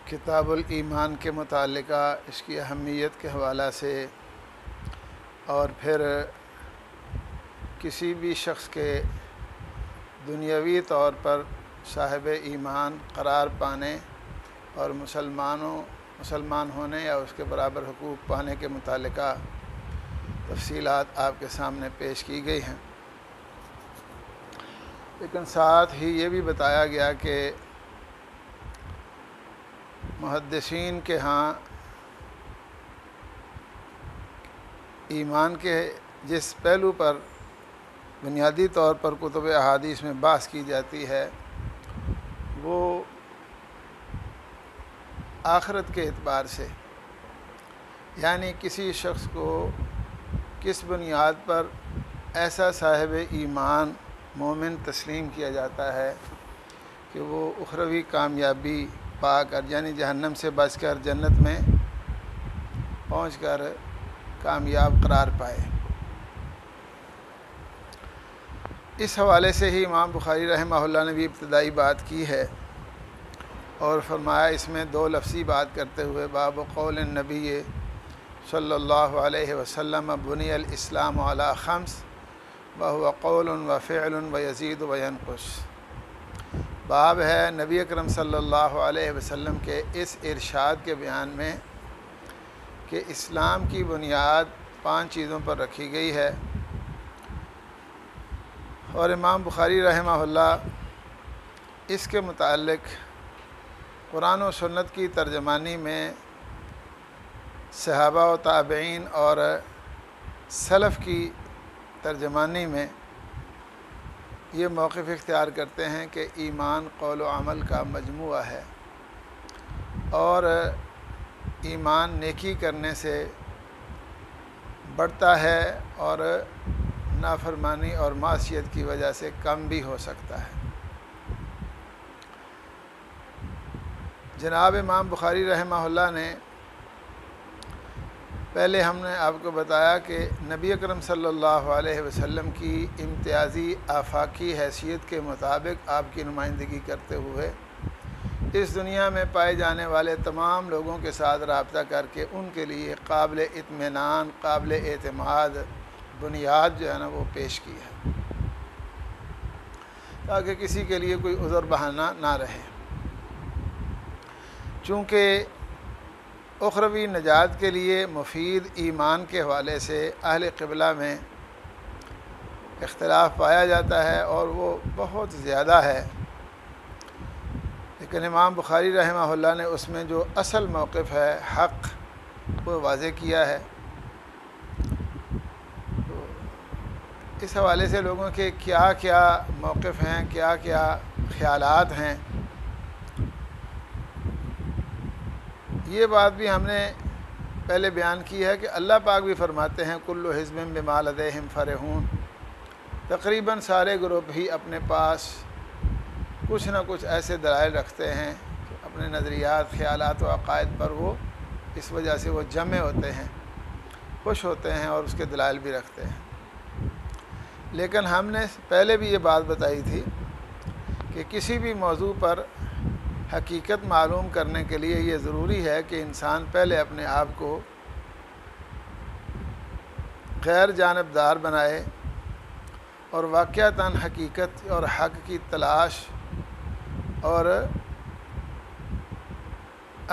کتاب الایمان کے متعلقہ اس کی اہمیت کے حوالہ سے اور پھر کسی بھی شخص کے دنیاوی طور پر صاحب ایمان قرار پانے اور مسلمان ہونے یا اس کے برابر حقوق پانے کے متعلقہ تفصیلات آپ کے سامنے پیش کی گئی ہیں، لیکن ساتھ ہی یہ بھی بتایا گیا کہ محدثین کے ہاں ایمان کے جس پہلو پر بنیادی طور پر کتب احادیث میں بحث کی جاتی ہے وہ آخرت کے اعتبار سے، یعنی کسی شخص کو کس بنیاد پر ایسا صاحب ایمان مومن تسلیم کیا جاتا ہے کہ وہ اخروی کامیابی پا کر یعنی جہنم سے بچ کر جنت میں پہنچ کر کامیاب قرار پائے۔ اس حوالے سے ہی امام بخاری رحمہ اللہ نے بھی ابتدائی بات کی ہے اور فرمایا اس میں دو لفظی بات کرتے ہوئے باب قول النبی صلی اللہ علیہ وسلم بنی الاسلام علی خمس وهو قول و فعل و یزید و ینقص۔ باب ہے نبی اکرم صلی اللہ علیہ وسلم کے اس ارشاد کے بیان میں کہ اسلام کی بنیاد 5 چیزوں پر رکھی گئی ہے، اور امام بخاری رحمہ اللہ اس کے متعلق قرآن و سنت کی ترجمانی میں صحابہ و تابعین اور سلف کی ترجمانی میں یہ موقف اختیار کرتے ہیں کہ ایمان قول و عمل کا مجموعہ ہے، اور ایمان نیکی کرنے سے بڑھتا ہے اور نافرمانی اور معصیت کی وجہ سے کم بھی ہو سکتا ہے۔ جناب امام بخاری رحمہ اللہ نے پہلے ہم نے آپ کو بتایا کہ نبی اکرم صلی اللہ علیہ وسلم کی امتیازی آفاقی حیثیت کے مطابق آپ کی نمائندگی کرتے ہوئے اس دنیا میں پائے جانے والے تمام لوگوں کے ساتھ رابطہ کر کے ان کے لیے قابل اطمینان قابل اعتماد بنیاد جو ہے نا وہ پیش کی ہے، تاکہ کسی کے لیے کوئی عذر بہانہ نہ رہے۔ چونکہ اخروی نجات کے لیے مفید ایمان کے حوالے سے اہل قبلہ میں اختلاف پایا جاتا ہے اور وہ بہت زیادہ ہے، لیکن امام بخاری رحمہ اللہ نے اس میں جو اصل موقف ہے حق وہ واضح کیا ہے۔ تو اس حوالے سے لوگوں کے کیا کیا موقف ہیں، کیا کیا خیالات ہیں، یہ بات بھی ہم نے پہلے بیان کی ہے کہ اللہ پاک بھی فرماتے ہیں کل حزب بما لدیہم فرحون، تقریباً سارے گروپ ہی اپنے پاس کچھ نہ کچھ ایسے دلائل رکھتے ہیں کہ اپنے نظریات خیالات و عقائد پر وہ اس وجہ سے وہ جمع ہوتے ہیں، خوش ہوتے ہیں اور اس کے دلائل بھی رکھتے ہیں۔ لیکن ہم نے پہلے بھی یہ بات بتائی تھی کہ کسی بھی موضوع پر حقیقت معلوم کرنے کے لیے یہ ضروری ہے کہ انسان پہلے اپنے آپ کو غیر جانبدار بنائے اور واقعتاً حقیقت اور حق کی تلاش، اور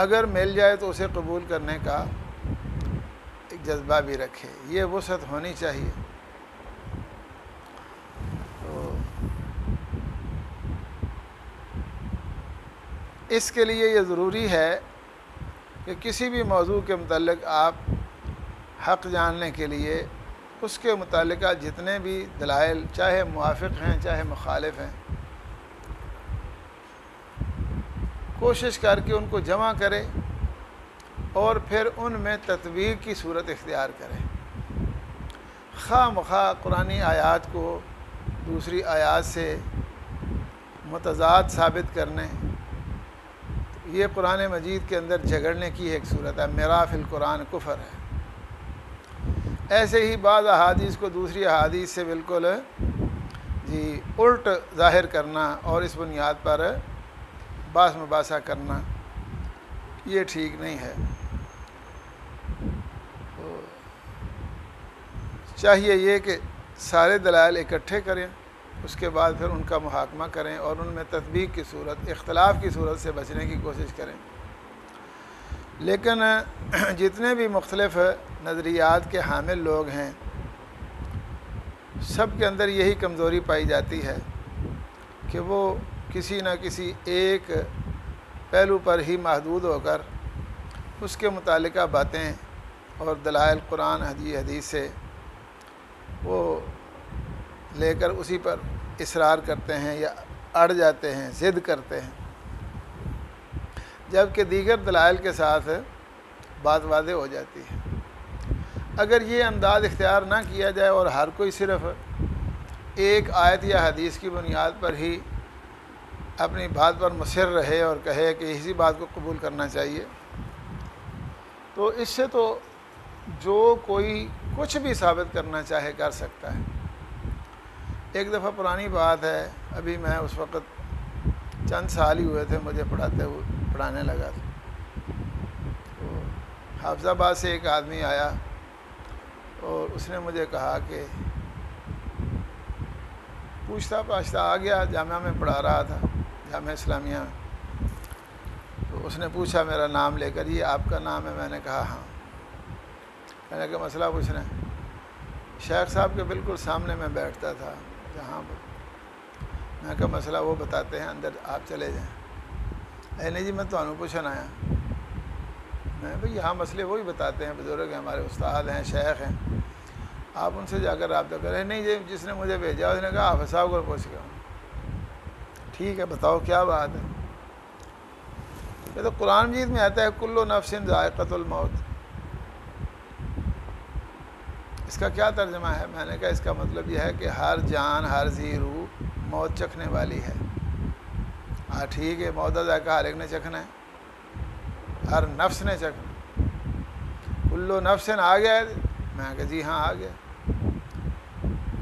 اگر مل جائے تو اسے قبول کرنے کا ایک جذبہ بھی رکھے، یہ وسعت ہونی چاہیے۔ اس کے لیے یہ ضروری ہے کہ کسی بھی موضوع کے متعلق آپ حق جاننے کے لیے اس کے متعلقہ جتنے بھی دلائل چاہے موافق ہیں چاہے مخالف ہیں، کوشش کر کے ان کو جمع کرے اور پھر ان میں تطبیق کی صورت اختیار کرے۔ خواہ مخواہ قرآنی آیات کو دوسری آیات سے متضاد ثابت کرنے، یہ قرآن مجید کے اندر جھگڑنے کی ایک صورت ہے، میرا فی القرآن کفر ہے۔ ایسے ہی بعض احادیث کو دوسری احادیث سے بالکل الٹ ظاہر کرنا اور اس بنیاد پر بحث مباحثہ کرنا، یہ ٹھیک نہیں ہے۔ تو چاہیے یہ کہ سارے دلائل اکٹھے کریں، اس کے بعد پھر ان کا محاکمہ کریں اور ان میں تطبیق کی صورت، اختلاف کی صورت سے بچنے کی کوشش کریں۔ لیکن جتنے بھی مختلف نظریات کے حامل لوگ ہیں، سب کے اندر یہی کمزوری پائی جاتی ہے کہ وہ کسی نہ کسی ایک پہلو پر ہی محدود ہو کر اس کے متعلقہ باتیں اور دلائل قرآن حدیث سے وہ لے کر اسی پر اصرار کرتے ہیں یا اڑ جاتے ہیں، ضد کرتے ہیں، جبکہ دیگر دلائل کے ساتھ بات واضح ہو جاتی ہے۔ اگر یہ انداز اختیار نہ کیا جائے اور ہر کوئی صرف ایک آیت یا حدیث کی بنیاد پر ہی اپنی بات پر مصر رہے اور کہے کہ اسی بات کو قبول کرنا چاہیے، تو اس سے تو جو کوئی کچھ بھی ثابت کرنا چاہے کر سکتا ہے۔ ایک دفعہ پرانی بات ہے، ابھی میں اس وقت چند سال ہی ہوئے تھے مجھے پڑھانے لگا تھا، تو حافظ آباد سے ایک آدمی آیا اور اس نے مجھے کہا کہ پوچھتا پاچھتا آ گیا، جامعہ میں پڑھا رہا تھا، جامعہ اسلامیہ میں، تو اس نے پوچھا میرا نام لے کر، یہ آپ کا نام ہے؟ میں نے کہا ہاں۔ میں نے کہا مسئلہ پوچھنا ہے؟ شیخ صاحب کے بالکل سامنے میں بیٹھتا تھا جہاں پر، میں نے کہا مسئلہ وہ بتاتے ہیں، اندر آپ چلے جائیں۔ نہیں جی میں تمہیں پوچھنا آیا۔ میں بھائی یہاں مسئلے وہی بتاتے ہیں، بزرگ ہیں ہمارے، استاد ہیں، شیخ ہیں، آپ ان سے جا کر رابطہ کریں۔ نہیں جی جس نے مجھے بھیجا اس نے کہا حافظ صاحب کو پوچھ گیا۔ ٹھیک ہے بتاؤ کیا بات ہے؟ یہ تو قرآن مجید میں آتا ہے کل نفس ذائقۃ الموت۔ اس کا کیا ترجمہ ہے؟ میں نے کہا اس کا مطلب یہ ہے کہ ہر جان، ہر ذی روح موت چکھنے والی ہے۔ ہاں ٹھیک ہے، موت کا ذائقہ ہر ایک نے چکھنا ہے، ہر نفس نے چکھنا۔ کل نفس آ گیا ہے؟ میں نے کہا جی ہاں آ گیا۔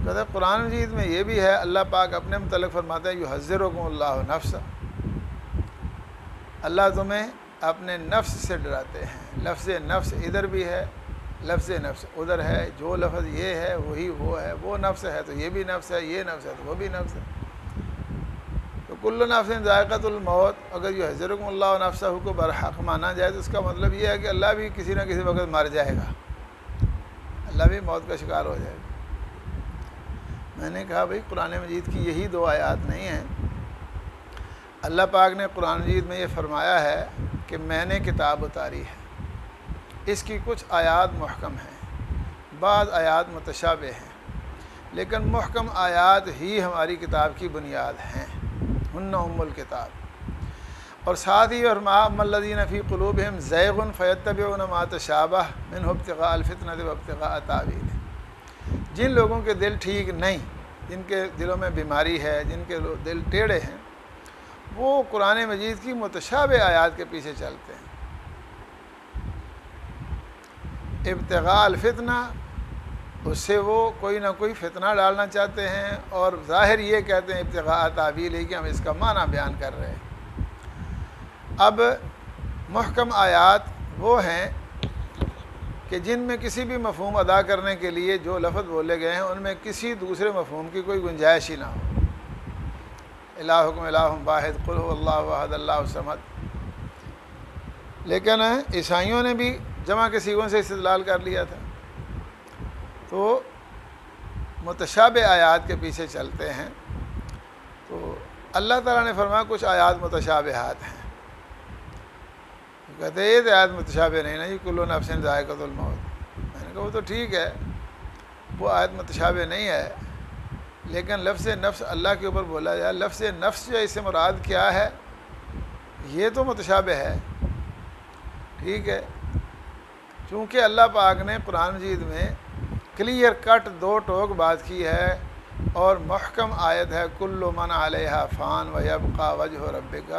کہتا قرآن مجید میں یہ بھی ہے، اللہ پاک اپنے متعلق فرماتا ہے یحذرکم اللہ نفسا، اللہ تمہیں اپنے نفس سے ڈراتے ہیں۔ لفظ نفس ادھر بھی ہے، لفظ نفس ادھر ہے، جو لفظ یہ ہے وہی وہ ہے، وہ نفس ہے تو یہ بھی نفس ہے، یہ نفس ہے تو وہ بھی نفس ہے۔ تو کل نفس ذائقۃ الموت، اگر یحذرکم اللہ نفسہ کو برحق مانا جائے تو اس کا مطلب یہ ہے کہ اللہ بھی کسی نہ کسی وقت مر جائے گا، اللہ بھی موت کا شکار ہو جائے گا۔ میں نے کہا بھائی قرآن مجید کی یہی دو آیات نہیں ہیں، اللہ پاک نے قرآن مجید میں یہ فرمایا ہے کہ میں نے کتاب اتاری ہے، اس کی کچھ آیات محکم ہیں، بعض آیات متشابہ ہیں، لیکن محکم آیات ہی ہماری کتاب کی بنیاد ہیں، ہن ام الکتاب۔ اور ساتھ ہی اما الذین فی قلوبہم زیغ فیتبعون ما تشابہ منہ ابتغاء الفتنۃ وابتغاء تاویلہ، جن لوگوں کے دل ٹھیک نہیں، جن کے دلوں میں بیماری ہے، جن کے دل ٹیڑھے ہیں، وہ قرآن مجید کی متشابہ آیات کے پیچھے چلتے ہیں۔ ابتغاء الفتنہ، اس سے وہ کوئی نہ کوئی فتنہ ڈالنا چاہتے ہیں، اور ظاہر یہ کہتے ہیں ابتغاء تاویل ہے کہ ہم اس کا معنی بیان کر رہے ہیں۔ اب محکم آیات وہ ہیں کہ جن میں کسی بھی مفہوم ادا کرنے کے لیے جو لفظ بولے گئے ہیں ان میں کسی دوسرے مفہوم کی کوئی گنجائش ہی نہ ہو۔ الہکم الہ واحد قل هو اللہ احد اللہ الصمد۔ لیکن عیسائیوں نے بھی جمع کے صیغوں سے استدلال کر لیا تھا، تو متشابہ آیات کے پیچھے چلتے ہیں۔ تو اللہ تعالیٰ نے فرمایا کچھ آیات متشابہات ہیں، کہتے ہیں یہ آیت متشابہ نہیں نا جی، کل نفس ذائقۃ الموت۔ میں نے کہا وہ تو ٹھیک ہے، وہ آیت متشابہ نہیں ہے، لیکن لفظ نفس اللہ کے اوپر بولا جائے، لفظ نفس جو اس سے مراد کیا ہے یہ تو متشابہ ہے، ٹھیک ہے، چونکہ اللہ پاک نے قرآن مجید میں کلیئر کٹ دو ٹوک بات کی ہے، اور محکم آیت ہے کل من علیہا فان ویبقی وجہ ربک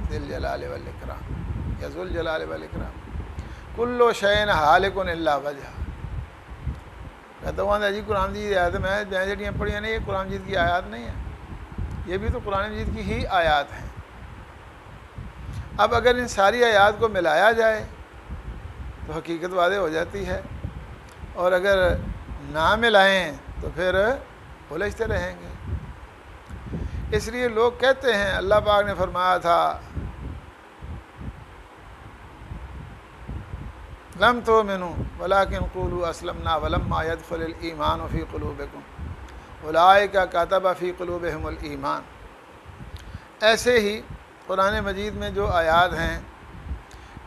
ذی الجلال والاکرام یا ذو الجلال والاکرام، کل شیء ہالک الا وجہ۔ کہتا ہوں جی قرآن مجید کی آیات میں جہاں پڑھی نہیں، یہ قرآن مجید کی آیات نہیں ہیں، یہ بھی تو قرآن مجید کی ہی آیات ہیں۔ اب اگر ان ساری آیات کو ملایا جائے تو حقیقت واضح ہو جاتی ہے، اور اگر نہ ملائیں تو پھر الجھتے رہیں گے۔ اس لیے لوگ کہتے ہیں اللہ پاک نے فرمایا تھا لم تؤمنوا ولکن قولوا اسلمنا ولما يدخل الایمان فی قلوبکم اولئک کتب فی قلوبہم الایمان۔ ایسے ہی قرآن مجید میں جو آیات ہیں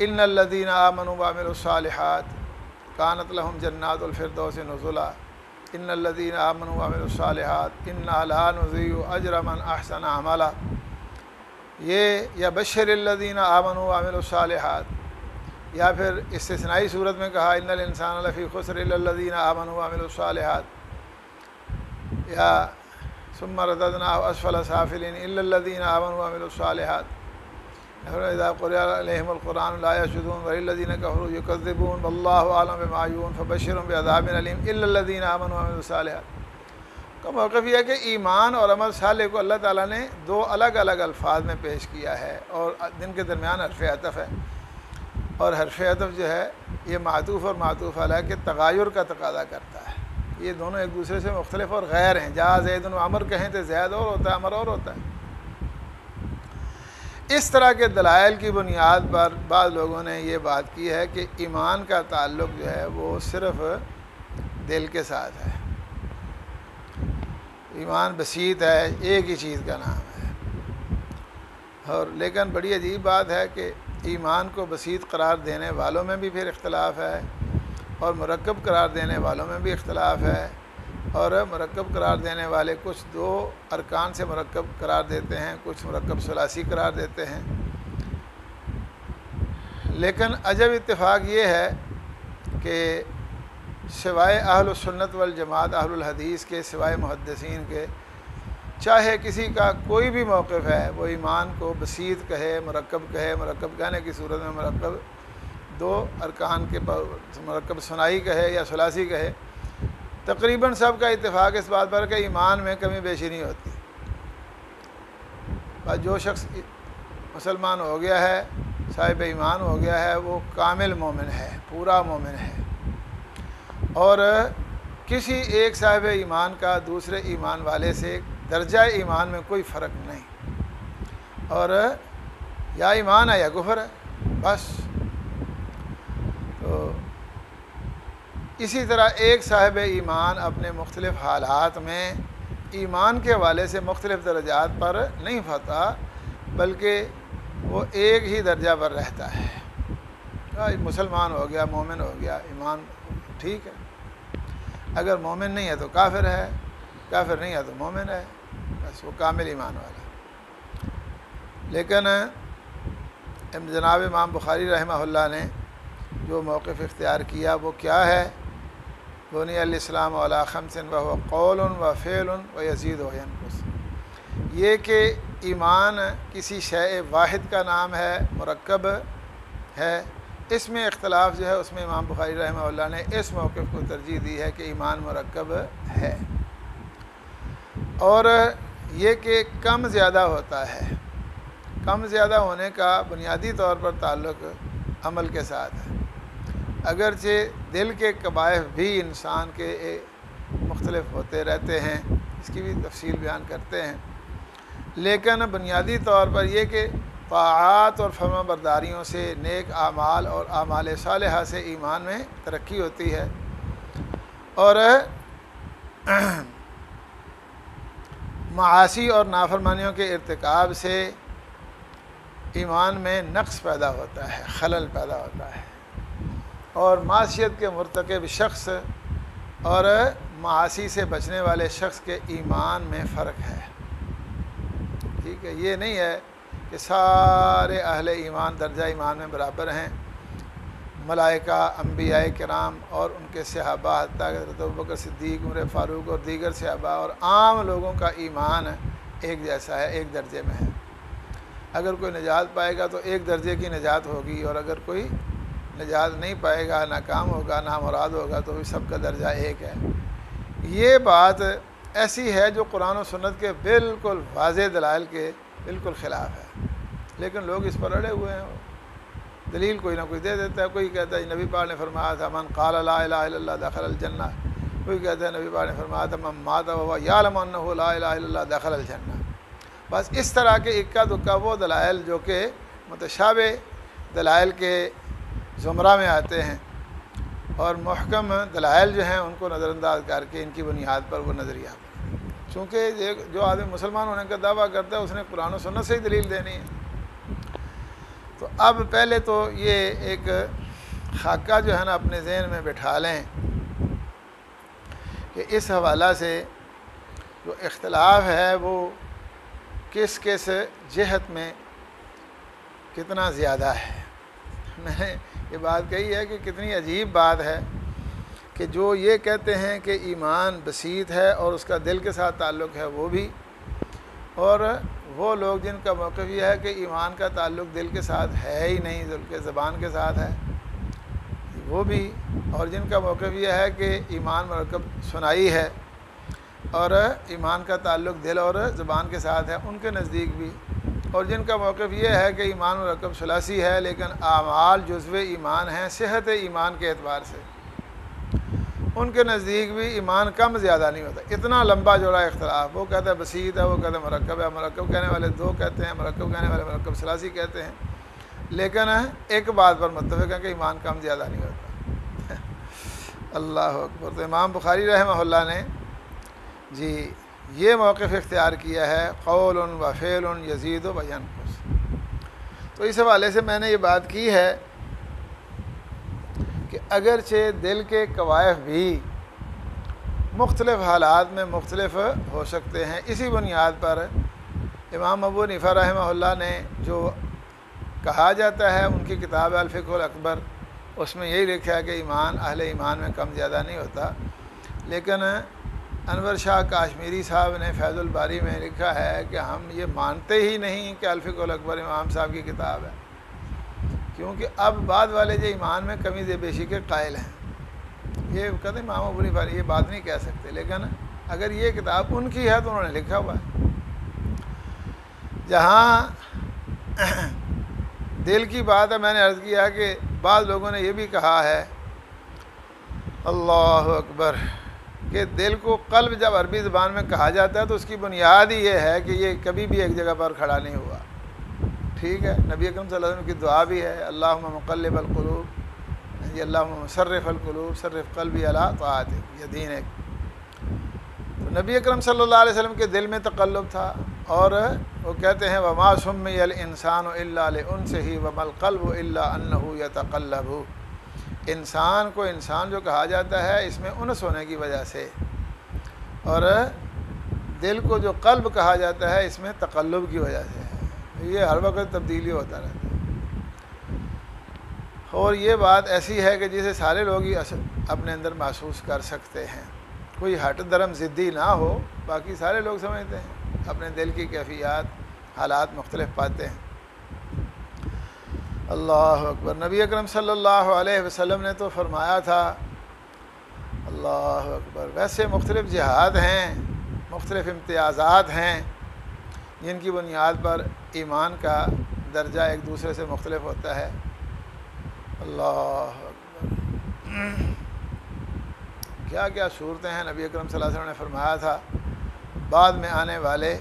ان الذین آمنوا وعملوا الصالحات کانت لہم جنات الفردوس نزلا، ان الذین آمنوا وعملوا الصالحات انا لا نضیع اجر من احسن عملا، یہ یا بشر الذین آمنوا وعملوا الصالحات، یا پھر استثنائی صورت میں کہا ان الانسان لفی خسر الا الذین آمنوا وعملوا الصالحات، یا ثم رددناه اسفل سافلین الا الذین آمنوا وعملوا الصالحات، اذا قرئ علیہم القرآن لا یسجدون وللذین کفروا یکذبون واللہ اعلم بما یوعون فبشرهم بعذاب علیم الا الذین آمنوا وعملوا الصالحات۔ کا موقف یہ ہے کہ ایمان اور عمل صالح کو اللہ تعالیٰ نے دو الگ الگ الفاظ میں پیش کیا ہے، اور جن کے درمیان حرف عطف ہے، اور حرف عطف جو ہے یہ معطوف اور معطوف علیہ کے تغایر کا تقاضا کرتا ہے، یہ دونوں ایک دوسرے سے مختلف اور غیر ہیں۔ جہاں زید و عمر کہیں تو زید اور ہوتا ہے، عمر اور ہوتا ہے۔ اس طرح کے دلائل کی بنیاد پر بعض لوگوں نے یہ بات کی ہے کہ ایمان کا تعلق جو ہے وہ صرف دل کے ساتھ ہے، ایمان بسیط ہے، ایک ہی چیز کا نام ہے۔ اور لیکن بڑی عجیب بات ہے کہ ایمان کو بسیط قرار دینے والوں میں بھی پھر اختلاف ہے، اور مرکب قرار دینے والوں میں بھی اختلاف ہے، اور مرکب قرار دینے والے کچھ دو ارکان سے مرکب قرار دیتے ہیں، کچھ مرکب ثلاثی قرار دیتے ہیں۔ لیکن عجب اتفاق یہ ہے کہ سوائے اہل السنت والجماعت اہل الحدیث کے، سوائے محدثین کے، چاہے کسی کا کوئی بھی موقف ہے، وہ ایمان کو بسیط کہے، مرکب کہے، مرکب کہنے کی صورت میں مرکب دو ارکان کے مرکب ثنائی کہے یا ثلاثی کہے، تقریباً سب کا اتفاق اس بات پر کہ ایمان میں کمی بیشی نہیں ہوتی۔ بس جو شخص مسلمان ہو گیا ہے، صاحب ایمان ہو گیا ہے، وہ کامل مومن ہے، پورا مومن ہے، اور کسی ایک صاحب ایمان کا دوسرے ایمان والے سے درجہ ایمان میں کوئی فرق نہیں، اور یا ایمان ہے یا کفر ہے، بس۔ تو اسی طرح ایک صاحب ایمان اپنے مختلف حالات میں ایمان کے حوالے سے مختلف درجات پر نہیں پھنستا، بلکہ وہ ایک ہی درجہ پر رہتا ہے۔ مسلمان ہو گیا، مومن ہو گیا، ایمان ٹھیک ہے، اگر مومن نہیں ہے تو کافر ہے، کافر نہیں ہے تو مومن ہے، بس وہ کامل ایمان والا۔ لیکن جناب امام بخاری رحمہ اللہ نے جو موقف اختیار کیا وہ کیا ہے؟ بنی الاسلام علی خمس وهو قول و فعل و یزید و ینقص، یہ کہ ایمان کسی شیء واحد کا نام ہے، مرکب ہے، اس میں اختلاف جو ہے اس میں امام بخاری رحمہ اللہ نے اس موقف کو ترجیح دی ہے کہ ایمان مرکب ہے، اور یہ کہ کم زیادہ ہوتا ہے، کم زیادہ ہونے کا بنیادی طور پر تعلق عمل کے ساتھ ہے۔ اگرچہ دل کے قبائح بھی انسان کے مختلف ہوتے رہتے ہیں، اس کی بھی تفصیل بیان کرتے ہیں، لیکن بنیادی طور پر یہ کہ طاعات اور فرما برداریوں سے، نیک اعمال اور اعمال صالحہ سے ایمان میں ترقی ہوتی ہے، اور معاصی اور نافرمانیوں کے ارتکاب سے ایمان میں نقص پیدا ہوتا ہے، خلل پیدا ہوتا ہے، اور معصیت کے مرتکب شخص اور معاصی سے بچنے والے شخص کے ایمان میں فرق ہے۔ ٹھیک ہے، یہ نہیں ہے کہ سارے اہل ایمان درجہ ایمان میں برابر ہیں، ملائکہ، انبیاء کرام اور ان کے صحابہ، حتیٰ کہ حضرت ابوبکر صدیق، عمر فاروق اور دیگر صحابہ اور عام لوگوں کا ایمان ایک جیسا ہے، ایک درجے میں ہے۔ اگر کوئی نجات پائے گا تو ایک درجے کی نجات ہوگی، اور اگر کوئی نجات نہیں پائے گا، ناکام ہوگا، نامراد ہوگا، تو بھی سب کا درجہ ایک ہے۔ یہ بات ایسی ہے جو قرآن و سنت کے بالکل واضح دلائل کے بالکل خلاف ہے۔ لیکن لوگ اس پر اڑے ہوئے ہیں، دلیل کوئی نہ کوئی دے دیتا ہے۔ کوئی کہتا ہے نبی پاک نے فرمایا تھا من قال لا الہ الا اللہ دخل الجنہ، کوئی کہتا ہے نبی پاک نے فرمایا تھا من مات وهو یعلم انہ لا الہ الا اللہ دخل الجنہ۔ بس اس طرح کے اکا دکا وہ دلائل جو کہ متشابہ دلائل کے زمرہ میں آتے ہیں، اور محکم دلائل جو ہیں ان کو نظر انداز کر کے ان کی بنیاد پر وہ نظریہ، چونکہ جو آدمی مسلمان ہونے کا دعویٰ کرتا ہے اس نے قرآن و سنت سے ہی دلیل دینی ہے۔ تو اب پہلے تو یہ ایک خاکہ جو ہے نا اپنے ذہن میں بٹھا لیں کہ اس حوالہ سے جو اختلاف ہے وہ کس کس جہت میں کتنا زیادہ ہے۔ میں نے یہ بات کہی ہے کہ کتنی عجیب بات ہے کہ جو یہ کہتے ہیں کہ ایمان بسیط ہے اور اس کا دل کے ساتھ تعلق ہے وہ بھی، اور وہ لوگ جن کا موقف یہ ہے کہ ایمان کا تعلق دل کے ساتھ ہے ہی نہیں بلکہ زبان کے ساتھ ہے وہ بھی، اور جن کا موقف یہ ہے کہ ایمان مرکب سنائی ہے اور ایمان کا تعلق دل اور زبان کے ساتھ ہے ان کے نزدیک بھی، اور جن کا موقف یہ ہے کہ ایمان مرکب ثلاثی ہے لیکن اعمال جزو ایمان ہیں صحت ایمان کے اعتبار سے، ان کے نزدیک بھی ایمان کم زیادہ نہیں ہوتا۔ اتنا لمبا جوڑا اختلاف، وہ کہتا ہے بسیط ہے، وہ کہتا ہے مرکب ہے، مرکب کہنے والے دو کہتے ہیں، مرکب کہنے والے مرکب ثلاثی کہتے ہیں، لیکن ایک بات پر متفق ہے کہ ایمان کم زیادہ نہیں ہوتا۔ اللہ اکبر۔ تو امام بخاری رحمہ اللہ نے جی یہ موقف اختیار کیا ہے قول و فعل یزید و ینقص۔ تو اس حوالے سے میں نے یہ بات کی ہے کہ اگرچہ دل کے کوائف بھی مختلف حالات میں مختلف ہو سکتے ہیں، اسی بنیاد پر امام ابو حنیفہ رحمہ اللہ نے جو کہا جاتا ہے ان کی کتاب الفقہ الاکبر اس میں یہی لکھا ہے کہ ایمان اہل ایمان میں کم زیادہ نہیں ہوتا، لیکن انور شاہ کاشمیری صاحب نے فیض الباری میں لکھا ہے کہ ہم یہ مانتے ہی نہیں کہ الفقہ الاکبر امام صاحب کی کتاب ہے، کیونکہ اب بعد والے جو ایمان میں کمی زی بیشی کے قائل ہیں، یہ کہتے ہیں امام ابو حنیفہ یہ بات نہیں کہہ سکتے، لیکن اگر یہ کتاب ان کی ہے تو انہوں نے لکھا ہوا ہے۔ جہاں دل کی بات ہے میں نے عرض کیا کہ بعض لوگوں نے یہ بھی کہا ہے اللہ اکبر کہ دل کو قلب جب عربی زبان میں کہا جاتا ہے تو اس کی بنیاد ہی یہ ہے کہ یہ کبھی بھی ایک جگہ پر کھڑا نہیں ہوا، ٹھیک ہے۔ نبی اکرم صلی اللہ علیہ وسلم کی دعا بھی ہے اللہم مقلب القلوب، یہ اللہم مصرف القلوب صرف قلبی علی طاعتک، یہ دین ایک۔ تو نبی اکرم صلی اللہ علیہ وسلم کے دل میں تقلب تھا، اور وہ کہتے ہیں وما سمی الانسان الا لانسہ وما القلب الا انہ یتقلب، انسان کو انسان جو کہا جاتا ہے اس میں انس ہونے کی وجہ سے، اور دل کو جو قلب کہا جاتا ہے اس میں تقلب کی وجہ سے ہے، یہ ہر وقت تبدیلی ہوتا رہتا ہے، اور یہ بات ایسی ہے کہ جسے سارے لوگ ہی اپنے اندر محسوس کر سکتے ہیں، کوئی ہٹ درم ضدی نہ ہو، باقی سارے لوگ سمجھتے ہیں، اپنے دل کی کیفیات حالات مختلف پاتے ہیں۔ اللہ اکبر۔ نبی اکرم صلی اللہ علیہ وسلم نے تو فرمایا تھا اللہ اکبر، ویسے مختلف جہاد ہیں، مختلف امتیازات ہیں جن کی بنیاد پر ایمان کا درجہ ایک دوسرے سے مختلف ہوتا ہے۔ اللہ اکبر، کیا کیا صورتیں ہیں۔ نبی اکرم صلی اللہ علیہ وسلم نے فرمایا تھا بعد میں آنے والے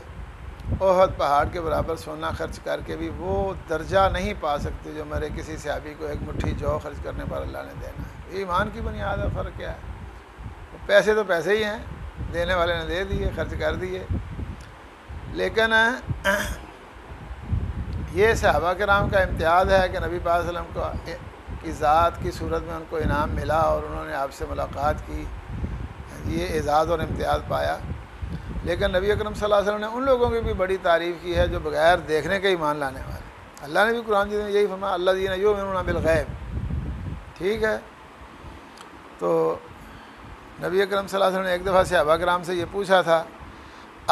احد پہاڑ کے برابر سونا خرچ کر کے بھی وہ درجہ نہیں پا سکتے جو میرے کسی صحابی کو ایک مٹھی جو خرچ کرنے پر اللہ نے دینا ہے۔ ایمان کی بنیاد ہے، فرق کیا ہے؟ پیسے تو پیسے ہی ہیں، دینے والے نے دے دیے، خرچ کر دیے، لیکن یہ صحابہ کرام کا امتیاز ہے کہ نبی پاک صلی اللہ علیہ وسلم کی ذات کی صورت میں ان کو انعام ملا اور انہوں نے آپ سے ملاقات کی، یہ اعزاز اور امتیاز پایا۔ لیکن نبی اکرم صلی اللہ علیہ وسلم نے ان لوگوں کی بھی بڑی تعریف کی ہے جو بغیر دیکھنے کے ایمان لانے والے، اللہ نے بھی قرآن میں یہی فرمایا الذین یؤمنون بالغیب، ٹھیک ہے۔ تو نبی اکرم صلی اللہ علیہ وسلم نے ایک دفعہ صحابہ کرام سے یہ پوچھا تھا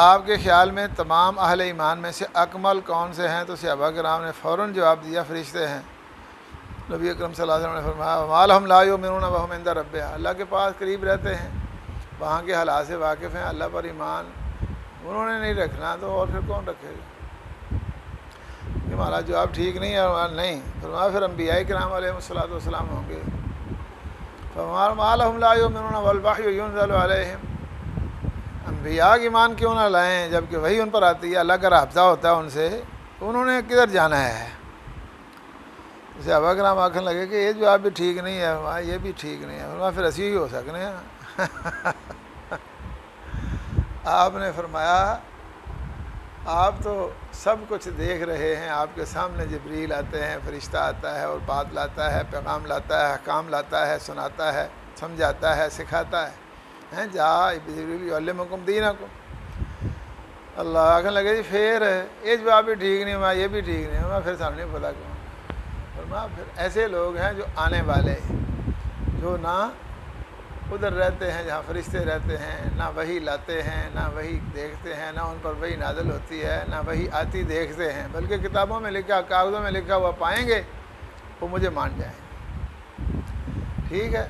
آپ کے خیال میں تمام اہل ایمان میں سے اکمل کون سے ہیں؟ تو صحابہ کرام نے فوراً جواب دیا فرشتے ہیں۔ نبی اکرم صلی اللہ علیہ وسلم نے فرمایا وما لهم لا یؤمنون وهم عند ربهم، اللہ کے پاس قریب رہتے ہیں، وہاں کے حالات سے واقف ہیں، اللہ پر ایمان انہوں نے نہیں رکھنا تو اور پھر کون رکھے گا؟ کہ ہمارا جواب ٹھیک نہیں ہے، ہمارا نہیں. فرمایا پھر انبیاء کرام علیہ الصلوۃ والسلام ہوں گے. فرمایا ما لهم لا یؤمنون والوحی ینزل علیہم. انبیاء کی ایمان کیوں نہ لائیں جب کہ وہی ان پر آتی ہے، اللہ کا رابطہ ہوتا ہے ان سے، تو انہوں نے کدھر جانا ہے؟ صحابہ کرام آخر لگے کہ یہ جواب بھی ٹھیک نہیں ہے، یہ بھی ٹھیک نہیں ہے. فرمایا پھر اسی ہی ہو سکنے ہیں. آپ نے فرمایا آپ تو سب کچھ دیکھ رہے ہیں، آپ کے سامنے جبریل آتے ہیں، فرشتہ آتا ہے اور بات لاتا ہے، پیغام لاتا ہے، احکام لاتا ہے، سناتا ہے، سمجھاتا ہے، سکھاتا ہے. جا جبریل یعلمکم دینکم. اللہ آخر لگے جی پھر یہ جواب بھی ٹھیک نہیں ہوا، یہ بھی ٹھیک نہیں ہوا، پھر سامنے پتہ کیوں. فرمایا پھر ایسے لوگ ہیں جو آنے والے، جو نہ ادھر رہتے ہیں جہاں فرشتے رہتے ہیں، نہ وہی لاتے ہیں، نہ وہی دیکھتے ہیں، نہ ان پر وہی نازل ہوتی ہے، نہ وہی آتی دیکھتے ہیں، بلکہ کتابوں میں لکھا، کاغذوں میں لکھا ہوا پائیں گے وہ مجھے مان جائیں گے. ٹھیک ہے،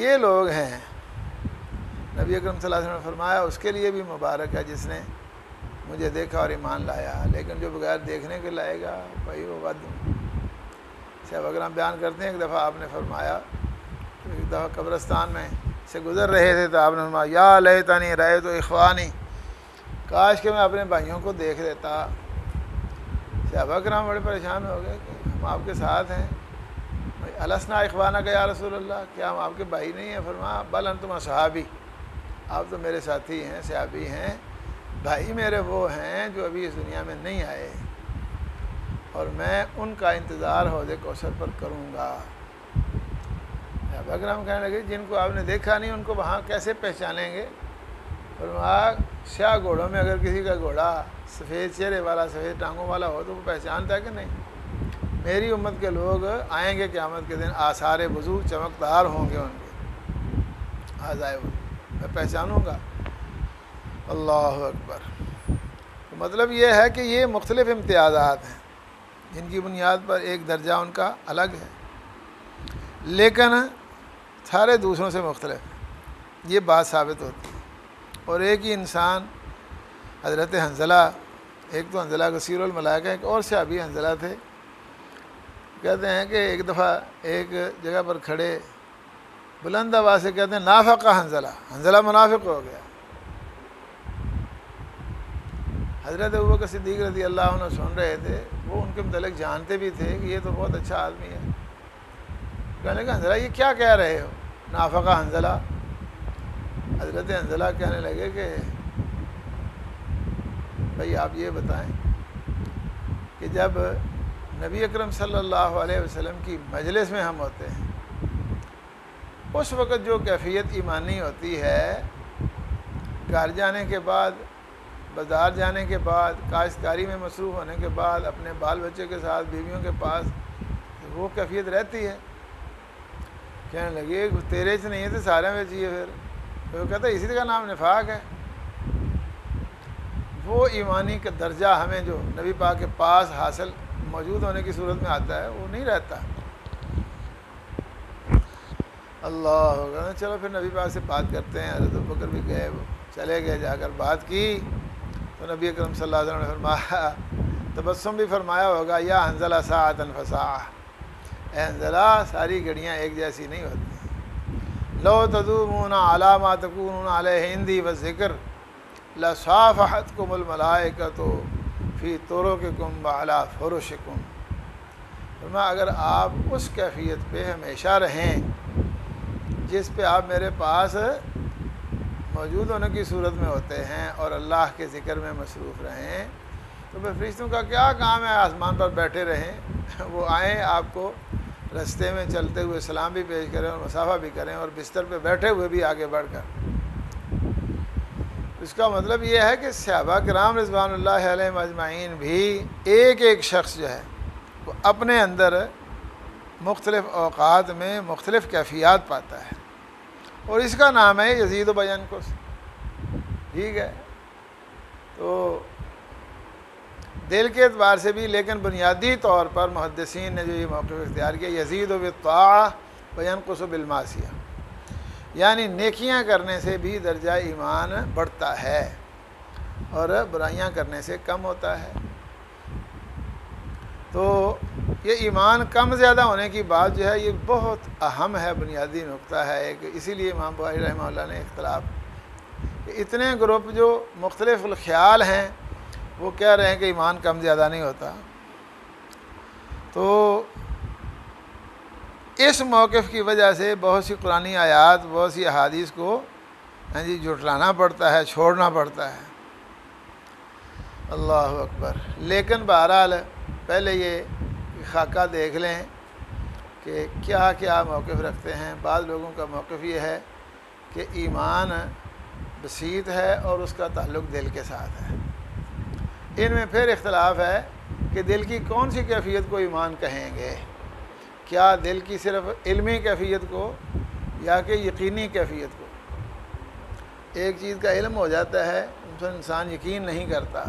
یہ لوگ ہیں. نبی اکرم صلی اللہ علیہ وسلم نے فرمایا اس کے لیے بھی مبارک ہے جس نے مجھے دیکھا اور ایمان لایا، لیکن جو بغیر دیکھنے کے لائے گا بھائی وہ بد. صحابہ کرام بیان کرتے ہیں ایک دفعہ آپ نے فرمایا، ایک دفعہ قبرستان میں سے گزر رہے تھے تو آپ نے فرمایا یا لیتنی رأیت اخوانی، کاش کہ میں اپنے بھائیوں کو دیکھ لیتا. صحابہ کرام بڑے پریشان ہو گئے کہ ہم آپ کے ساتھ ہیں. السنا اخوانک یا رسول اللہ، کیا ہم آپ کے بھائی نہیں ہیں؟ فرمایا بل انتم اصحابی، آپ تو میرے ساتھی ہیں، صحابی ہیں. بھائی میرے وہ ہیں جو ابھی اس دنیا میں نہیں آئے، اور میں ان کا انتظار حوض کوثر پر کروں گا. صحابہ کرام کہنے لگے جن کو آپ نے دیکھا نہیں ان کو وہاں کیسے پہچانیں گے؟ فرمایا سیاہ گھوڑوں میں اگر کسی کا گھوڑا سفید چہرے والا، سفید ٹانگوں والا ہو تو وہ پہچانتا ہے کہ نہیں؟ میری امت کے لوگ آئیں گے قیامت کے دن، آثار وضو چمکدار ہوں گے ان کے، آزائے وضو، میں پہچانوں گا. اللہ اکبر. تو مطلب یہ ہے کہ یہ مختلف امتیازات ہیں جن کی بنیاد پر ایک درجہ ان کا الگ ہے، لیکن سارے دوسروں سے مختلف ہیں. یہ بات ثابت ہوتی ہے. اور ایک ہی انسان، حضرت حنظلہ، ایک تو حنظلہ غسیل الملائکہ، ایک اور صحابی حنظلہ تھے. کہتے ہیں کہ ایک دفعہ ایک جگہ پر کھڑے بلند آواز سے کہتے ہیں نافقہ حنظلہ، حنظلہ منافق ہو گیا. حضرت ابوبکر صدیق رضی اللہ عنہ سن رہے تھے، وہ ان کے متعلق جانتے بھی تھے کہ یہ تو بہت اچھا آدمی ہے. کہنے لگے حنظلہ یہ کیا کہہ رہے ہو؟ نافقہ حنظلہ. حضرت حنظلہ کہنے لگے کہ بھائی آپ یہ بتائیں کہ جب نبی اکرم صلی اللہ علیہ وسلم کی مجلس میں ہم ہوتے ہیں اس وقت جو کیفیت ایمانی ہوتی ہے، گھر جانے کے بعد، بازار جانے کے بعد، کاشتکاری میں مصروف ہونے کے بعد، اپنے بال بچے کے ساتھ بیویوں کے پاس، وہ کیفیت رہتی ہے. کہنے لگے تیرے سے نہیں ہے تو سارے میں چاہیے. پھر وہ کہتا ہے اسی کا نام نفاق ہے. وہ ایمانی کا درجہ ہمیں جو نبی پاک کے پاس حاصل موجود ہونے کی صورت میں آتا ہے وہ نہیں رہتا. اللہ. چلو پھر نبی پاک سے بات کرتے ہیں. حضرت ابوبکر بھی گئے، وہ چلے گئے، جا کر بات کی تو نبی اکرم صلی اللہ علیہ وسلم نے فرمایا، تبسم بھی فرمایا ہوگا، یا حنظلہ ساعۃ فساعۃ، اے حنظلہ ساری گھڑیاں ایک جیسی نہیں ہوتی. لو تدومون علی ما تکونون علیہ عندی والذکر لصافحتکم الملائکۃ فی طرقکم وعلی فرشکم. فرمایا اگر آپ اس کیفیت پہ ہمیشہ رہیں جس پہ آپ میرے پاس موجود ہونے کی صورت میں ہوتے ہیں اور اللہ کے ذکر میں مصروف رہیں، تو پھر فرشتوں کا کیا کام ہے آسمان پر بیٹھے رہیں؟ وہ آئیں آپ کو رستے میں چلتے ہوئے سلام بھی پیش کریں اور مسافہ بھی کریں، اور بستر پہ بیٹھے ہوئے بھی آگے بڑھ کر. اس کا مطلب یہ ہے کہ صحابہ کرام رضوان اللہ علیہم اجمعین بھی ایک ایک شخص جو ہے وہ اپنے اندر مختلف اوقات میں مختلف کیفیات پاتا ہے، اور اس کا نام ہے یزید و ینقص. ٹھیک ہے، تو دل کے اعتبار سے بھی، لیکن بنیادی طور پر محدثین نے جو یہ موقف اختیار کیا، یزید بالطاعہ و ینقص بالمعصیہ، یعنی نیکیاں کرنے سے بھی درجہ ایمان بڑھتا ہے اور برائیاں کرنے سے کم ہوتا ہے. تو یہ ایمان کم زیادہ ہونے کی بات جو ہے یہ بہت اہم ہے، بنیادی نقطہ ہے ایک، اسی لیے امام بخاری رحمہ اللہ نے اختلاف کہ اتنے گروپ جو مختلف الخیال ہیں وہ کہہ رہے ہیں کہ ایمان کم زیادہ نہیں ہوتا۔ تو اس موقف کی وجہ سے بہت سی قرآنی آیات، بہت سی احادیث کو جھٹلانا پڑتا ہے، چھوڑنا پڑتا ہے۔ اللہ اکبر۔ لیکن بہرحال پہلے یہ خاکہ دیکھ لیں کہ کیا کیا موقف رکھتے ہیں۔ بعض لوگوں کا موقف یہ ہے کہ ایمان بسیط ہے اور اس کا تعلق دل کے ساتھ ہے۔ ان میں پھر اختلاف ہے کہ دل کی کون سی کیفیت کو ایمان کہیں گے، کیا دل کی صرف علمی کیفیت کو یا کہ یقینی کیفیت کو۔ ایک چیز کا علم ہو جاتا ہے انسان یقین نہیں کرتا،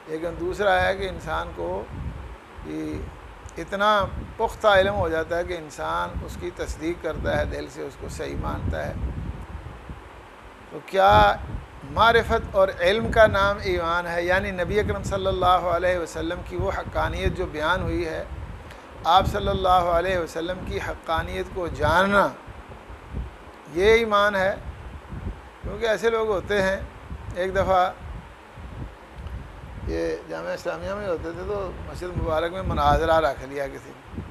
لیکن دوسرا ہے کہ انسان کو اتنا پختہ علم ہو جاتا ہے کہ انسان اس کی تصدیق کرتا ہے، دل سے اس کو صحیح مانتا ہے۔ تو کیا معرفت اور علم کا نام ایمان ہے؟ یعنی نبی اکرم صلی اللہ علیہ وسلم کی وہ حقانیت جو بیان ہوئی ہے، آپ صلی اللہ علیہ وسلم کی حقانیت کو جاننا، یہ ایمان ہے؟ کیونکہ ایسے لوگ ہوتے ہیں، ایک دفعہ یہ جامعہ اسلامیہ میں ہوتے تھے تو مسجد مبارک میں مناظرہ رکھ لیا کسی نے،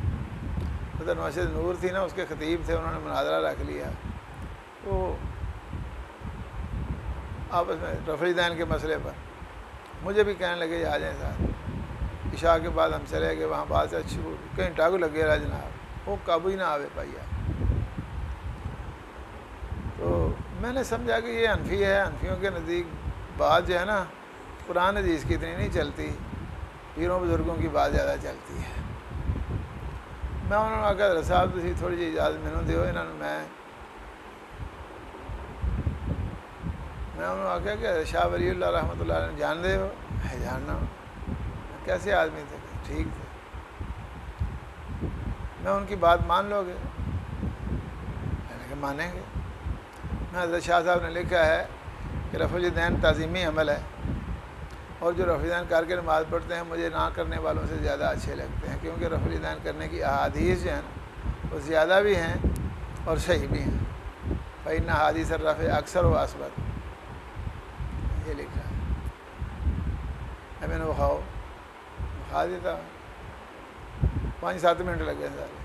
ادھر مسجد نور تھی نا، اس کے خطیب تھے، انہوں نے مناظرہ رکھ لیا، تو آپس میں رفع دین کے مسئلے پر مجھے بھی کہنے لگے آ جائیں صاحب۔ عشاء کے بعد ہم چلے گئے وہاں، بات اچھی کہیں ٹاگو لگے رہا جناب، وہ قابو ہی نہ آوے پائیا۔ تو میں نے سمجھا کہ یہ حنفی ہے، حنفیوں کے نزدیک بات جو ہے نا قرآن حدیث کی اتنی نہیں چلتی، پیروں بزرگوں کی بات زیادہ چلتی ہے۔ میں انہوں نے کہا حضرت صاحب تھی تھوڑی جی اجازت مینوں دیو، انہوں نے میں انہوں نے آخیا کہ شاہ ولی اللہ رحمۃ اللہ علیہ جان دے ہو؟ ہے جاننا۔ کیسے آدمی تھے؟ ٹھیک تھے۔ میں ان کی بات مان لو گے؟ میں نے کہا مانیں گے۔ میں حضرت شاہ صاحب نے لکھا ہے کہ رفع الدین تعظیمی عمل ہے، اور جو رفع الدین کر کے نماز پڑھتے ہیں مجھے نہ کرنے والوں سے زیادہ اچھے لگتے ہیں، کیونکہ رفع الدین کرنے کی احادیث جو ہیں وہ زیادہ بھی ہیں اور صحیح بھی ہیں۔ فإن حدیث الرفع اکثر و اثبت، یہ لکھا ہے۔ میں نے بخا دیتا، 5-7 منٹ لگے سارے۔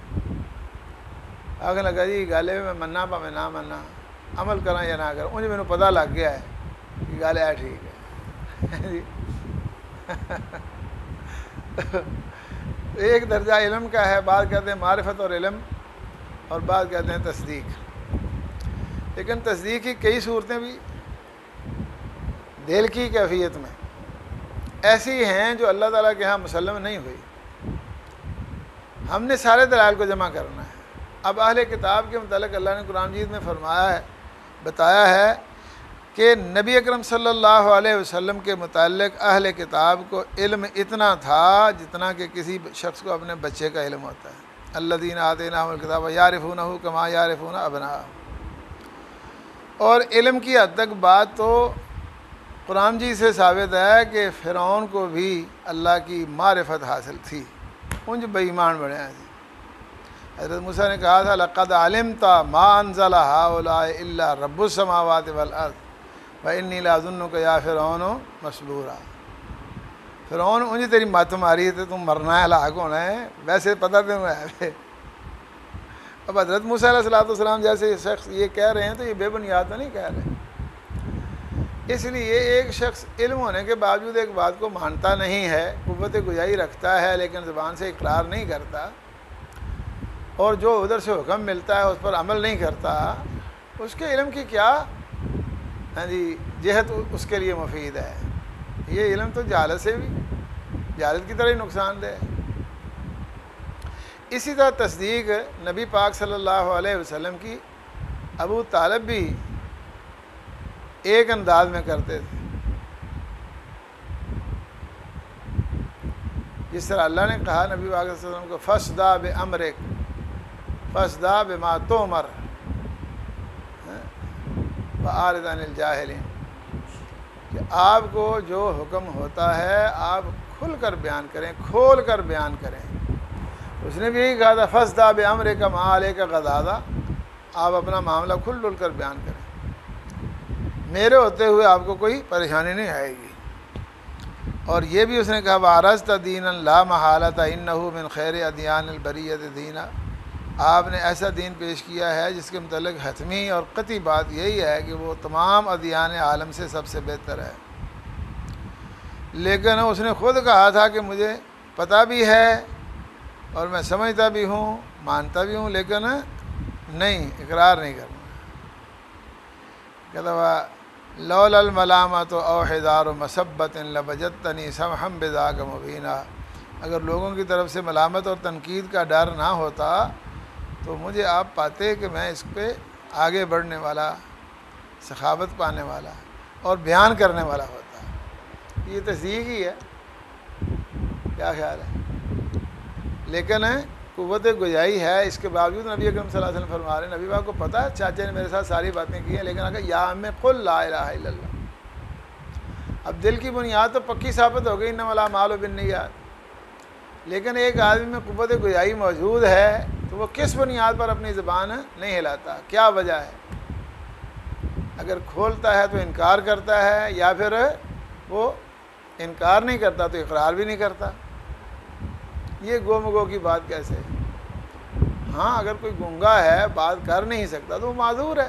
آگے لگا جی گالے میں مننا پا میں نہ مننا، عمل کرا یا نہ کرا، مجھے پتہ لگ گیا ہے کہ گالے ہے ٹھیک ہے۔ ایک درجہ علم کا ہے، بعض کہتے ہیں معرفت اور علم، اور بعض کہتے ہیں تصدیق۔ لیکن تصدیق کی کئی صورتیں بھی دل کی کیفیت میں ایسی ہیں جو اللہ تعالیٰ کے ہاں مسلم نہیں ہوئی۔ ہم نے سارے دلائل کو جمع کرنا ہے۔ اب اہل کتاب کے متعلق اللہ نے قرآن مجید میں فرمایا ہے، بتایا ہے کہ نبی اکرم صلی اللہ علیہ وسلم کے متعلق اہل کتاب کو علم اتنا تھا جتنا کہ کسی شخص کو اپنے بچے کا علم ہوتا ہے۔ الذین آتیناہم الکتاب یعرفونہ کما یعرفون ابناءہم۔ اور علم کی حد تک بات تو قرآن جی سے ثابت ہے کہ فرعون کو بھی اللہ کی معرفت حاصل تھی، ان جو بے ایمان بڑھے ہیں۔ حضرت موسیٰ نے کہا تھا لقد علمت ما انزل هؤلاء الا رب السماوات والارض وانی لاظنک یا فرعون مسبورا۔ فرعون انجی تیری مت ماری تو تم مرنا ہے، ہلاک ہونا ہے، ویسے پتہ تمہیں ہے۔ اب حضرت موسیٰ علیہ السلام جیسے شخص یہ کہہ رہے ہیں تو یہ بے بنیاد تو نہیں کہہ رہے۔ اس لیے ایک شخص علم ہونے کے باوجود ایک بات کو مانتا نہیں ہے، قوت گویائی رکھتا ہے لیکن زبان سے اقرار نہیں کرتا، اور جو ادھر سے حکم ملتا ہے اس پر عمل نہیں کرتا، اس کے علم کی کیا جہت اس کے لیے مفید ہے؟ یہ علم تو جہالت سے بھی، جہالت کی طرح ہی نقصان دہ ہے۔ اسی طرح تصدیق نبی پاک صلی اللہ علیہ وسلم کی ابو طالب بھی ایک انداز میں کرتے تھے، جس طرح اللہ نے کہا نبی پاک صلی اللہ علیہ وسلم کو فَاصْدَعْ بِأَمْرِكَ فَاصْدَعْ بِمَا تُؤْمَرُ وَأَعْرِضْ عَنِ الْجَاهِلِينَ، کہ آپ کو جو حکم ہوتا ہے آپ کھل کر بیان کریں، کھول کر بیان کریں۔ اس نے بھی یہی کہا تھا فَاصْدَعْ بِأَمْرِكَ مَا عَلَيْكَ غَضَاضَةٌ، آپ اپنا معاملہ کھل کھل کر بیان کریں، میرے ہوتے ہوئے آپ کو کوئی پریشانی نہیں آئے گی۔ اور یہ بھی اس نے کہا وَعَرَضْتَ دِينًا لَا مَحَالَةَ إِنَّهُ مِنْ خَيْرِ أَدْيَانِ الْبَرِيَّةِ دِينًا، آپ نے ایسا دین پیش کیا ہے جس کے متعلق حتمی اور قطعی بات یہی ہے کہ وہ تمام ادیان عالم سے سب سے بہتر ہے۔ لیکن اس نے خود کہا تھا کہ مجھے پتہ بھی ہے اور میں سمجھتا بھی ہوں، مانتا بھی ہوں، لیکن نہیں، اقرار نہیں کرنا۔ کہتا ہوا لولا الملامۃ او حذار مسبۃ لوجدتنی سمحا بذاک مبینا، اگر لوگوں کی طرف سے ملامت اور تنقید کا ڈر نہ ہوتا تو مجھے آپ پاتے کہ میں اس پہ آگے بڑھنے والا، سخاوت پانے والا اور بیان کرنے والا ہوتا۔ یہ تصدیق ہی ہے، کیا خیال ہے؟ لیکن قوت گویائی ہے، اس کے باوجود نبی اکرم صلی اللہ علیہ وسلم فرما رہے ہیں، نبی پاک کو پتہ ہے چاچے نے میرے ساتھ ساری باتیں کی ہیں، لیکن اگر یا میں قل لا الہ الا اللہ، اب دل کی بنیاد تو پکی ثابت ہو گئی، انما الاعمال بالنیات، لیکن ایک آدمی میں قوت گویائی موجود ہے تو وہ کس بنیاد پر اپنی زبان نہیں ہلاتا؟ کیا وجہ ہے؟ اگر کھولتا ہے تو انکار کرتا ہے، یا پھر وہ انکار نہیں کرتا تو اقرار بھی نہیں کرتا۔ یہ گو مگو کی بات کیسے؟ ہاں، اگر کوئی گنگا ہے، بات کر نہیں سکتا تو وہ معذور ہے،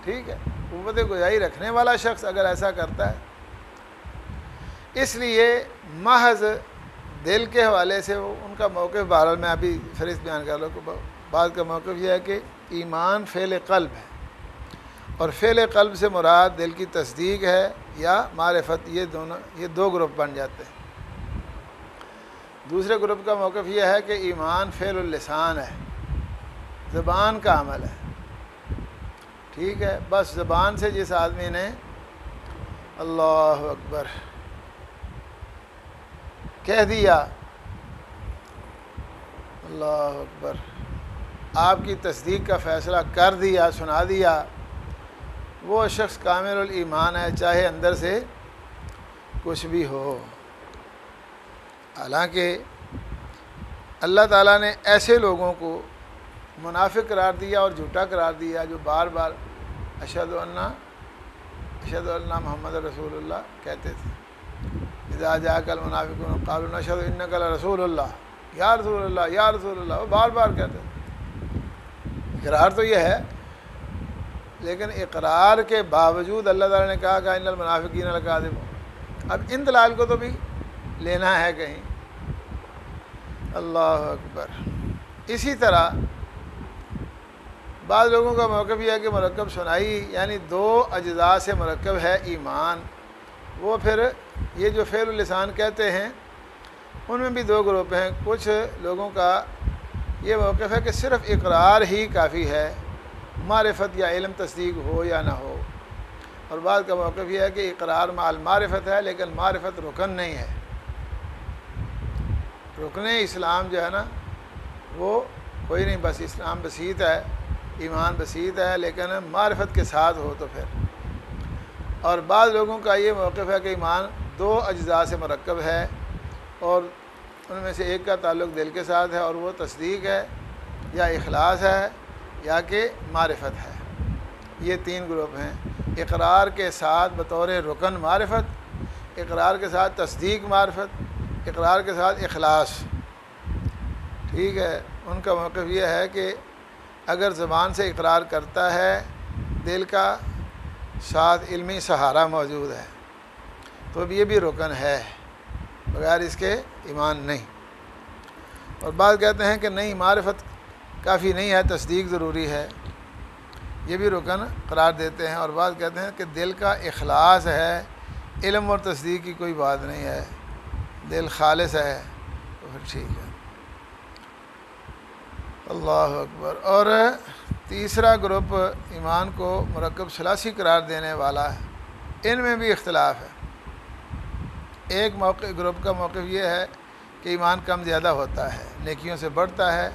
ٹھیک ہے۔ قوت گویائی رکھنے والا شخص اگر ایسا کرتا ہے، اس لیے محض دل کے حوالے سے وہ ان کا موقف، بہرحال میں ابھی فہرست بیان کر لوں کہ بعض کا موقف یہ ہے کہ ایمان فعل قلب ہے، اور فعل قلب سے مراد دل کی تصدیق ہے یا معرفت، یہ دو گروپ بن جاتے ہیں۔ دوسرے گروپ کا موقف یہ ہے کہ ایمان فعل اللسان ہے، زبان کا عمل ہے، ٹھیک ہے۔ بس زبان سے جس آدمی نے اللہ اکبر کہہ دیا، اللہ اکبر، آپ کی تصدیق کا فیصلہ کر دیا، سنا دیا، وہ شخص کامل الایمان ہے، چاہے اندر سے کچھ بھی ہو۔ حالانکہ اللہ تعالیٰ نے ایسے لوگوں کو منافق قرار دیا اور جھوٹا قرار دیا جو بار بار اشہد ان محمد رسول اللہ کہتے تھے۔ اذا جاءک المنافقون قالوا نشہد انک لرسول اللہ، یا رسول اللہ یا رسول اللہ، وہ بار بار کہتے تھے۔ اقرار تو یہ ہے، لیکن اقرار کے باوجود اللہ تعالیٰ نے کہا کہ ان المنافقین لکاذبون، اب ان دلائل کو تو بھی لینا ہے کہیں۔ اللہ اکبر۔ اسی طرح بعض لوگوں کا موقف یہ ہے کہ مرکب سنائی، یعنی دو اجزاء سے مرکب ہے ایمان، وہ پھر یہ جو فعل اللسان کہتے ہیں ان میں بھی دو گروپ ہیں۔ کچھ لوگوں کا یہ موقف ہے کہ صرف اقرار ہی کافی ہے، معرفت یا علم تصدیق ہو یا نہ ہو، اور بعض کا موقف یہ ہے کہ اقرار مع المعرفت ہے، لیکن معرفت رکن نہیں ہے۔ رکن اسلام جو ہے نا وہ کوئی نہیں، بس اسلام بسیط ہے، ایمان بسیط ہے، لیکن معرفت کے ساتھ ہو تو پھر۔ اور بعض لوگوں کا یہ موقف ہے کہ ایمان دو اجزاء سے مرکب ہے، اور ان میں سے ایک کا تعلق دل کے ساتھ ہے اور وہ تصدیق ہے یا اخلاص ہے یا کہ معرفت ہے۔ یہ تین گروپ ہیں، اقرار کے ساتھ بطور رکن معرفت، اقرار کے ساتھ تصدیق معرفت، اقرار کے ساتھ اخلاص، ٹھیک ہے۔ ان کا موقف یہ ہے کہ اگر زبان سے اقرار کرتا ہے، دل کا ساتھ علمی سہارا موجود ہے، تو اب یہ بھی رکن ہے، بغیر اس کے ایمان نہیں۔ اور بعض کہتے ہیں کہ نہیں، معرفت کافی نہیں ہے، تصدیق ضروری ہے، یہ بھی رکن قرار دیتے ہیں۔ اور بعض کہتے ہیں کہ دل کا اخلاص ہے، علم اور تصدیق کی کوئی بات نہیں ہے، دل خالص ہے تو پھر ٹھیک ہے۔ اللہ اکبر۔ اور تیسرا گروپ ایمان کو مرکب ثلاثی قرار دینے والا ہے، ان میں بھی اختلاف ہے۔ ایک گروپ کا موقف یہ ہے کہ ایمان کم زیادہ ہوتا ہے، نیکیوں سے بڑھتا ہے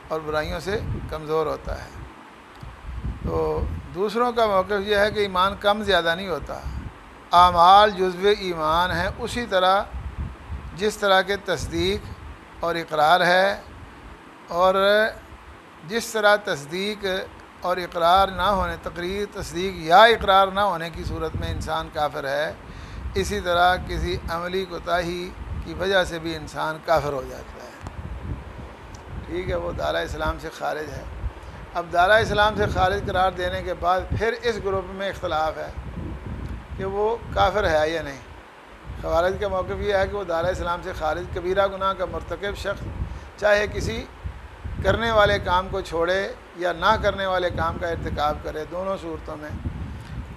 اور برائیوں سے کمزور ہوتا ہے۔ تو دوسروں کا موقف یہ ہے کہ ایمان کم زیادہ نہیں ہوتا، اعمال جزو ایمان ہیں، اسی طرح جس طرح کے تصدیق اور اقرار ہے، اور جس طرح تصدیق اور اقرار نہ ہونے، تقریر، تصدیق یا اقرار نہ ہونے کی صورت میں انسان کافر ہے، اسی طرح کسی عملی کوتاہی کی وجہ سے بھی انسان کافر ہو جاتا ہے۔ ٹھیک ہے، وہ دارہ اسلام سے خارج ہے۔ اب دارہ اسلام سے خارج قرار دینے کے بعد پھر اس گروپ میں اختلاف ہے کہ وہ کافر ہے یا نہیں۔ خوارج کا موقف یہ ہے کہ وہ دارہ اسلام سے خارج، کبیرہ گناہ کا مرتکب شخص چاہے کسی کرنے والے کام کو چھوڑے یا نہ کرنے والے کام کا ارتکاب کرے، دونوں صورتوں میں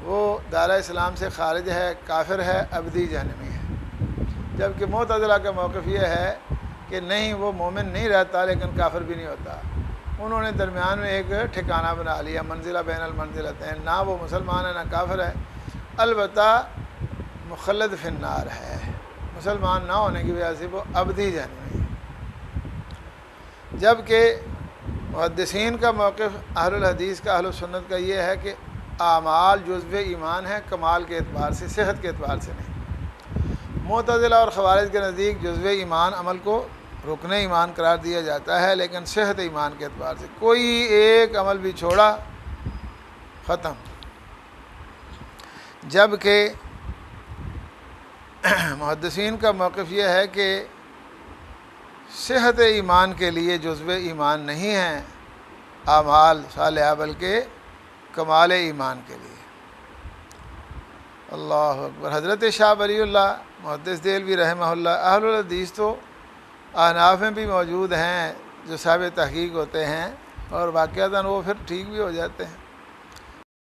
وہ دارہ اسلام سے خارج ہے، کافر ہے، ابدی جہنمی ہے۔ جبکہ معتزلہ کا موقف یہ ہے کہ نہیں، وہ مومن نہیں رہتا لیکن کافر بھی نہیں ہوتا۔ انہوں نے درمیان میں ایک ٹھکانہ بنا لیا، منزلہ بین المنزلتین، نہ وہ مسلمان ہے نہ کافر ہے، البتہ مخلد فی النار ہے، مسلمان نہ ہونے کی وجہ سے وہ ابدی جہنمی ہے۔ جبکہ محدثین کا موقف، اہل الحدیث کا، اہل السنت کا یہ ہے کہ اعمال جزو ایمان ہے، کمال کے اعتبار سے، صحت کے اعتبار سے نہیں۔ معتزلہ اور خوارج کے نزدیک جزو ایمان عمل کو رکن ایمان قرار دیا جاتا ہے، لیکن صحت ایمان کے اعتبار سے کوئی ایک عمل بھی چھوڑا ختم۔ جبکہ محدثین کا موقف یہ ہے کہ صحت ایمان کے لیے جزو ایمان نہیں ہے اعمال صالحہ، بلکہ کمال ایمان کے لیے۔ اللہ اکبر۔ حضرت شاہ ولی اللہ محدث دہلوی رحمہ اللہ، اہل الحدیث تو احناف میں بھی موجود ہیں جو صاحب تحقیق ہوتے ہیں، اور واقعتاً وہ پھر ٹھیک بھی ہو جاتے ہیں۔